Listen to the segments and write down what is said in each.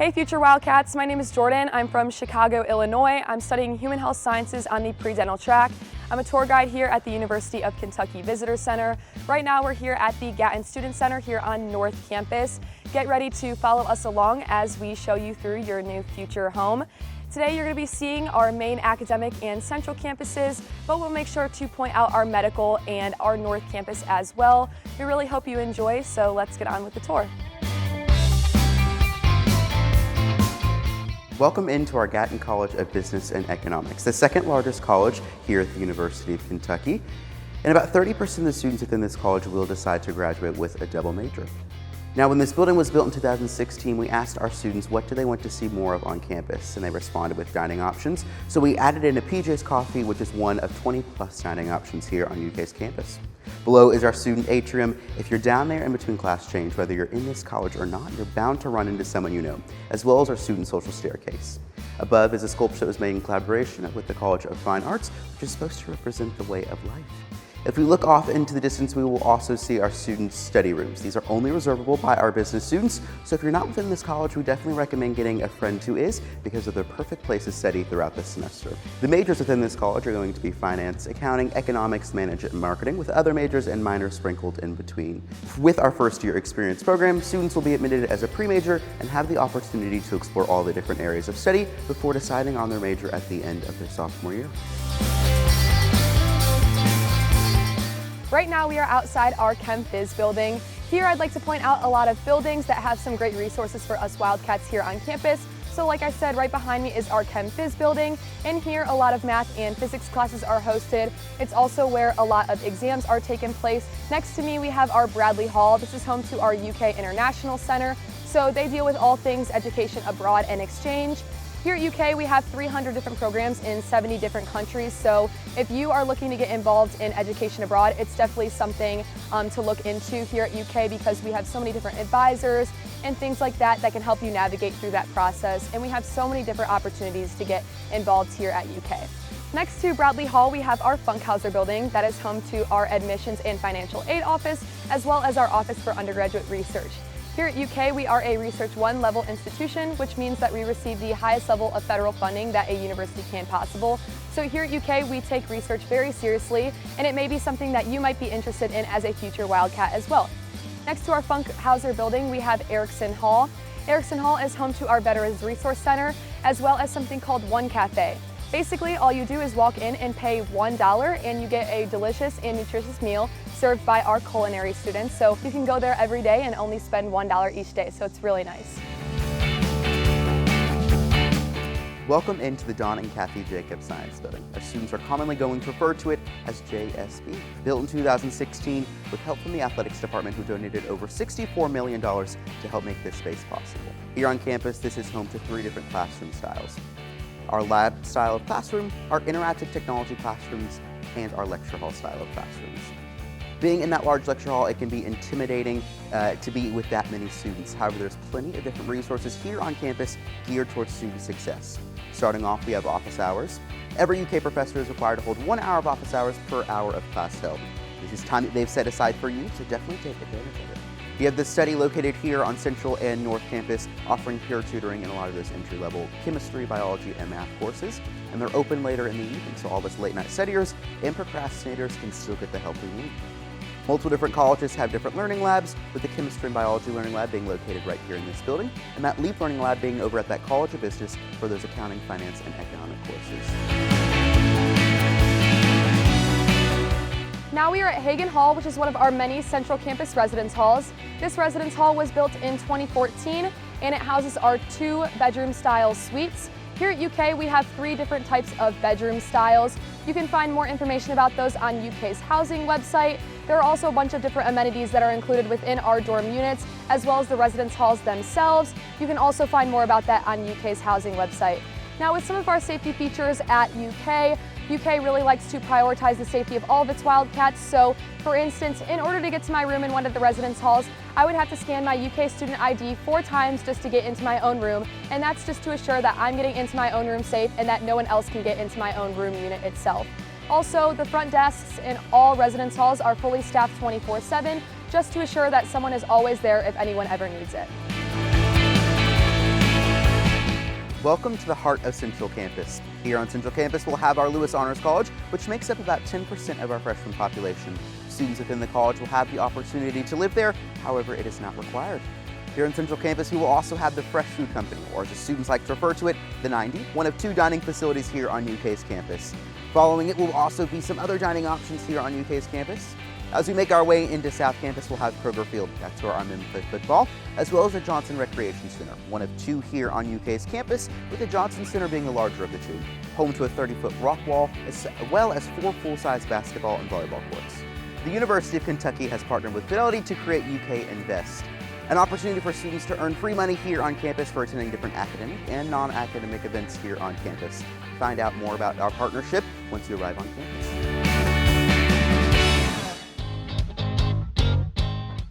Hey future Wildcats, my name is Jordan. I'm from Chicago, Illinois. I'm studying Human Health Sciences on the pre-dental track. I'm a tour guide here at the University of Kentucky Visitor Center. Right now we're here at the Gatton Student Center here on North Campus. Get ready to follow us along as we show you through your new future home. Today you're going to be seeing our main academic and central campuses, but we'll make sure to point out our medical and our North Campus as well. We really hope you enjoy, so let's get on with the tour. Welcome into our Gatton College of Business and Economics, the second largest college here at the University of Kentucky. And about 30% of the students within this college will decide to graduate with a double major. Now, when this building was built in 2016, we asked our students what do they want to see more of on campus, and they responded with dining options. So we added in a PJ's Coffee, which is one of 20 plus dining options here on UK's campus. Below is our student atrium. If you're down there in between class change, whether you're in this college or not, you're bound to run into someone you know, as well as our student social staircase. Above is a sculpture that was made in collaboration with the College of Fine Arts, which is supposed to represent the way of life. If we look off into the distance, we will also see our students' study rooms. These are only reservable by our business students, so if you're not within this college, we definitely recommend getting a friend who is, because they're the perfect place to study throughout the semester. The majors within this college are going to be finance, accounting, economics, management, and marketing, with other majors and minors sprinkled in between. With our first year experience program, students will be admitted as a pre-major and have the opportunity to explore all the different areas of study before deciding on their major at the end of their sophomore year. Right now we are outside our Chem Phys building. Here I'd like to point out a lot of buildings that have some great resources for us Wildcats here on campus. So like I said, right behind me is our Chem Phys building, and here a lot of math and physics classes are hosted. It's also where a lot of exams are taking place. Next to me we have our Bradley Hall. This is home to our UK International Center, so they deal with all things education abroad and exchange. Here at UK, we have 300 different programs in 70 different countries, so if you are looking to get involved in education abroad, it's definitely something to look into here at UK, because we have so many different advisors and things like that that can help you navigate through that process, and we have so many different opportunities to get involved here at UK. Next to Bradley Hall, we have our Funkhauser building that is home to our admissions and financial aid office, as well as our office for undergraduate research. Here at UK, we are a Research 1 level institution, which means that we receive the highest level of federal funding that a university can possible. So here at UK, we take research very seriously, and it may be something that you might be interested in as a future Wildcat as well. Next to our Funkhauser building, we have Erickson Hall. Erickson Hall is home to our Veterans Resource Center, as well as something called One Cafe. Basically, all you do is walk in and pay $1 and you get a delicious and nutritious meal served by our culinary students. So you can go there every day and only spend $1 each day, so it's really nice. Welcome into the Don and Kathy Jacobs Science Building. Our students are commonly going to refer to it as JSB. Built in 2016 with help from the athletics department, who donated over $64 million to help make this space possible. Here on campus, this is home to 3 different classroom styles: our lab style of classroom, our interactive technology classrooms, and our lecture hall style of classrooms. Being in that large lecture hall, it can be intimidating to be with that many students. However, there's plenty of different resources here on campus geared towards student success. Starting off, we have office hours. Every UK professor is required to hold 1 hour of office hours per hour of class held. This is time that they've set aside for you, so definitely take advantage of it. You have the study located here on Central and North Campus, offering peer tutoring in a lot of those entry-level chemistry, biology, and math courses. And they're open later in the evening, so all of us late-night studiers and procrastinators can still get the help we need. Multiple different colleges have different learning labs, with the chemistry and biology learning lab being located right here in this building, and that LEAP learning lab being over at that College of Business for those accounting, finance, and economic courses. Now we are at Hagen Hall, which is one of our many central campus residence halls. This residence hall was built in 2014, and it houses our 2-bedroom style suites. Here at UK, we have 3 different types of bedroom styles. You can find more information about those on UK's housing website. There are also a bunch of different amenities that are included within our dorm units, as well as the residence halls themselves. You can also find more about that on UK's housing website. Now, with some of our safety features at UK really likes to prioritize the safety of all of its Wildcats. So, for instance, in order to get to my room in one of the residence halls, I would have to scan my UK student ID 4 times just to get into my own room, and that's just to assure that I'm getting into my own room safe and that no one else can get into my own room unit itself. Also, the front desks in all residence halls are fully staffed 24/7, just to assure that someone is always there if anyone ever needs it. Welcome to the heart of Central Campus. Here on Central Campus, we'll have our Lewis Honors College, which makes up about 10% of our freshman population. Students within the college will have the opportunity to live there, however, it is not required. Here on Central Campus, we will also have the Fresh Food Company, or as the students like to refer to it, the 90, one of 2 dining facilities here on UK's campus. Following it will also be some other dining options here on UK's campus. As we make our way into South Campus, we'll have Kroger Field, that's where our men play football, as well as the Johnson Recreation Center, one of 2 here on UK's campus, with the Johnson Center being the larger of the 2, home to a 30-foot rock wall, as well as 4 full-size basketball and volleyball courts. The University of Kentucky has partnered with Fidelity to create UK Invest, an opportunity for students to earn free money here on campus for attending different academic and non-academic events here on campus. Find out more about our partnership once you arrive on campus.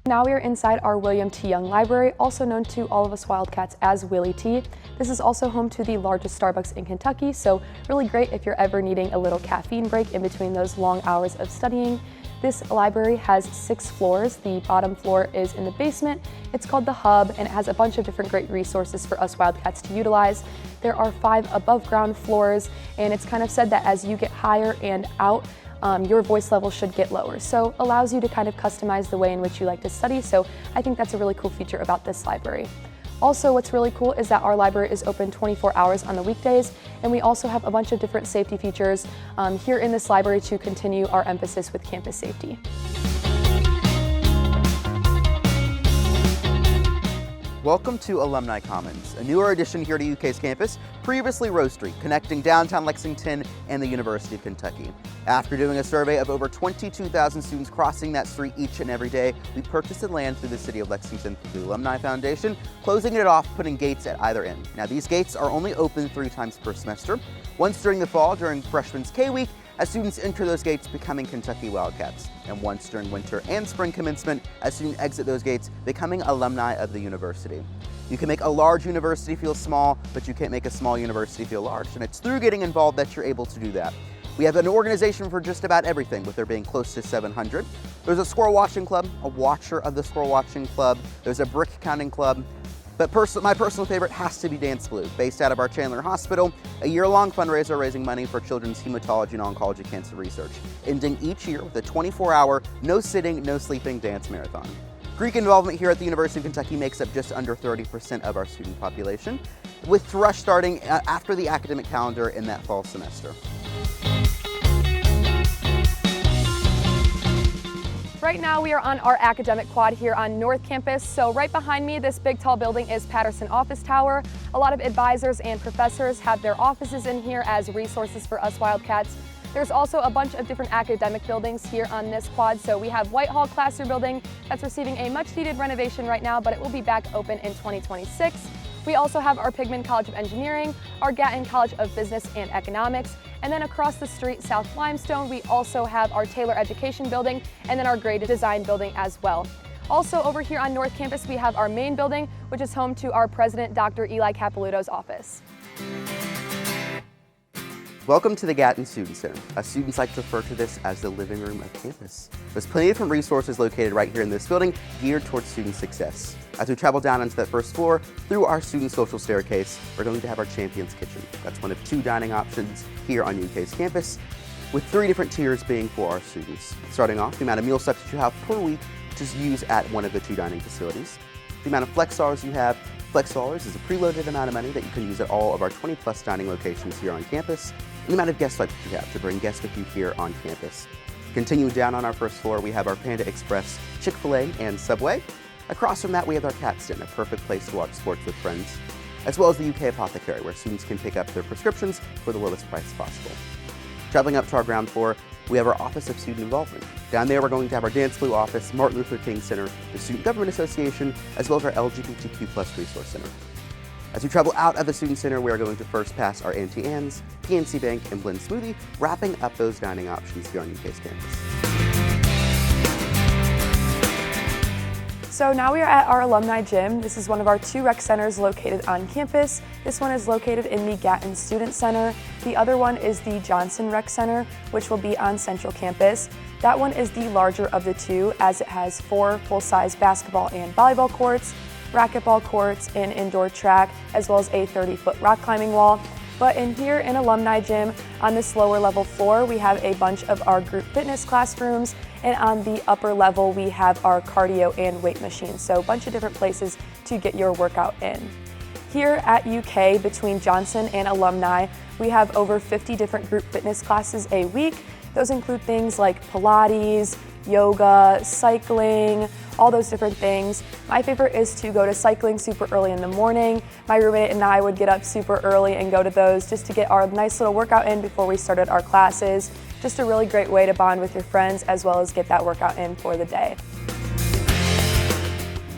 Now we are inside our William T. Young Library, also known to all of us Wildcats as Willy T. This is also home to the largest Starbucks in Kentucky, so really great if you're ever needing a little caffeine break in between those long hours of studying. This library has 6 floors. The bottom floor is in the basement. It's called the Hub, and it has a bunch of different great resources for us Wildcats to utilize. There are 5 above ground floors, and it's kind of said that as you get higher and out, your voice level should get lower. So allows you to kind of customize the way in which you like to study. So I think that's a really cool feature about this library. Also, what's really cool is that our library is open 24 hours on the weekdays, and we also have a bunch of different safety features here in this library to continue our emphasis with campus safety. Welcome to Alumni Commons, a newer addition here to UK's campus, previously Rose Street, connecting downtown Lexington and the University of Kentucky. After doing a survey of over 22,000 students crossing that street each and every day, we purchased the land through the City of Lexington through the Alumni Foundation, closing it off, putting gates at either end. Now these gates are only open 3 times per semester, once during the fall during Freshman's K-Week, as students enter those gates becoming Kentucky Wildcats, and once during winter and spring commencement as students exit those gates becoming alumni of the university. You can make a large university feel small, but you can't make a small university feel large, and it's through getting involved that you're able to do that. We have an organization for just about everything, with there being close to 700. There's a squirrel watching club, a watcher of the squirrel watching club, there's a brick counting club, but my personal favorite has to be Dance Blue, based out of our Chandler Hospital, a year-long fundraiser raising money for children's hematology and oncology cancer research, ending each year with a 24-hour, no sitting, no sleeping dance marathon. Greek involvement here at the University of Kentucky makes up just under 30% of our student population, with Thrush starting after the academic calendar in that fall semester. Right now we are on our academic quad here on North Campus. So right behind me, this big tall building is Patterson Office Tower. A lot of advisors and professors have their offices in here as resources for us Wildcats. There's also a bunch of different academic buildings here on this quad. So we have Whitehall Classroom Building that's receiving a much needed renovation right now, but it will be back open in 2026. We also have our Pigman College of Engineering, our Gatton College of Business and Economics, and then across the street, South Limestone, we also have our Taylor Education Building and then our Grade Design Building as well. Also over here on North Campus, we have our main building, which is home to our president, Dr. Eli Capilouto's office. Welcome to the Gatton Student Center. Students like to refer to this as the living room of campus. There's plenty of different resources located right here in this building geared towards student success. As we travel down into that first floor, through our student social staircase, we're going to have our Champions Kitchen. That's one of 2 dining options here on UK's campus, with 3 different tiers being for our students. Starting off, the amount of meal subs you have per week to use at one of the 2 dining facilities. The amount of flex hours you have. Flex hours is a preloaded amount of money that you can use at all of our 20+ dining locations here on campus, and the amount of guest swipes you have to bring guests with you here on campus. Continuing down on our first floor, we have our Panda Express, Chick-fil-A, and Subway. Across from that, we have our Cat's Den, a perfect place to watch sports with friends, as well as the UK Apothecary, where students can pick up their prescriptions for the lowest price possible. Traveling up to our ground floor, we have our Office of Student Involvement. Down there, we're going to have our Dance Blue office, Martin Luther King Center, the Student Government Association, as well as our LGBTQ+ Resource Center. As we travel out of the Student Center, we are going to first pass our Auntie Anne's, PNC Bank, and Blend Smoothie, wrapping up those dining options here on UK's campus. So now we are at our Alumni Gym. This is one of our 2 rec centers located on campus. This one is located in the Gatton Student Center. The other one is the Johnson Rec Center, which will be on Central Campus. That one is the larger of the 2, as it has 4 full-size basketball and volleyball courts. racquetball courts, an indoor track, as well as a 30-foot rock climbing wall. But in here in Alumni Gym, on this lower level floor, we have a bunch of our group fitness classrooms, and on the upper level, we have our cardio and weight machines. So a bunch of different places to get your workout in. Here at UK, between Johnson and Alumni, we have over 50 different group fitness classes a week. Those include things like Pilates, yoga, cycling, all those different things. My favorite is to go to cycling super early in the morning. My roommate and I would get up super early and go to those just to get our nice little workout in before we started our classes. Just a really great way to bond with your friends as well as get that workout in for the day.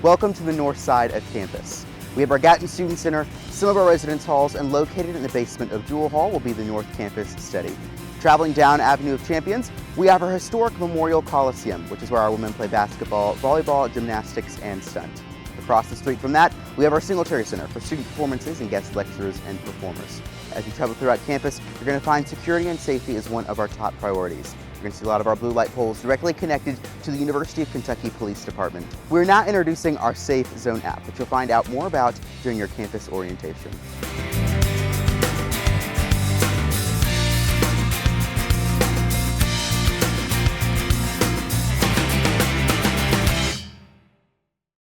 Welcome to the north side of campus. We have our Gatton Student Center, some of our residence halls, and located in the basement of Jewel Hall will be the North Campus Study. Traveling down Avenue of Champions, we have our historic Memorial Coliseum, which is where our women play basketball, volleyball, gymnastics, and stunt. Across the street from that, we have our Singletary Center for student performances and guest lecturers and performers. As you travel throughout campus, you're going to find security and safety is one of our top priorities. You're going to see a lot of our blue light poles directly connected to the University of Kentucky Police Department. We're now introducing our Safe Zone app, which you'll find out more about during your campus orientation.